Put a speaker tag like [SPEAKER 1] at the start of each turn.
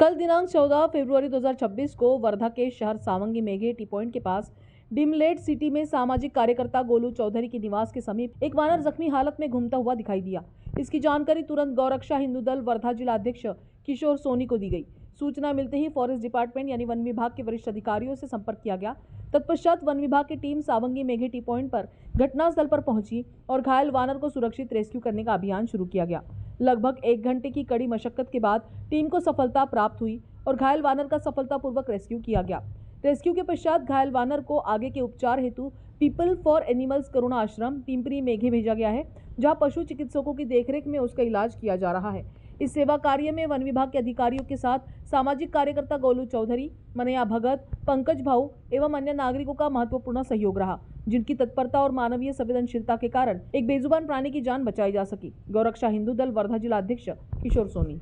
[SPEAKER 1] कल दिनांक 14 फरवरी 2026 को वर्धा के शहर सावंगी मेघे टी पॉइंट के पास डिमलेट सिटी में सामाजिक कार्यकर्ता गोलू चौधरी के निवास के समीप एक वानर जख्मी हालत में घूमता हुआ दिखाई दिया। इसकी जानकारी तुरंत गौरक्षा हिंदू दल वर्धा जिला अध्यक्ष किशोर सोनी को दी गई। सूचना मिलते ही फॉरेस्ट डिपार्टमेंट यानी वन विभाग के वरिष्ठ अधिकारियों से संपर्क किया गया। तत्पश्चात वन विभाग की team Sawangi Meghe T point पर घटनास्थल पर पहुंची और घायल वानर को सुरक्षित रेस्क्यू करने का अभियान शुरू किया गया। लगभग 1 घंटे की कड़ी मशक्कत के बाद टीम को सफलता प्राप्त हुई और घायल वानर का सफलतापूर्वक रेस्क्यू किया गया। रेस्क्यू के पश्चात घायल वानर को आगे के उपचार हेतु पीपल फॉर एनिमल्स करुणा आश्रम पिंपरी मेघे भेजा गया है, जहां पशु चिकित्सकों की देखरेख में उसका इलाज किया जा रहा है। इस सेवा कार्य में वन विभाग के अधिकारियों के साथ सामाजिक कार्यकर्ता गोलू चौधरी, मनया भगत, पंकज भाऊ एवं अन्य नागरिकों का महत्वपूर्ण सहयोग रहा, जिनकी तत्परता और मानवीय संवेदनशीलता के कारण एक बेजुबान प्राणी की जान बचाई जा सकी। गौरक्षा हिंदू दल वर्धा जिला अध्यक्ष किशोर सोनी।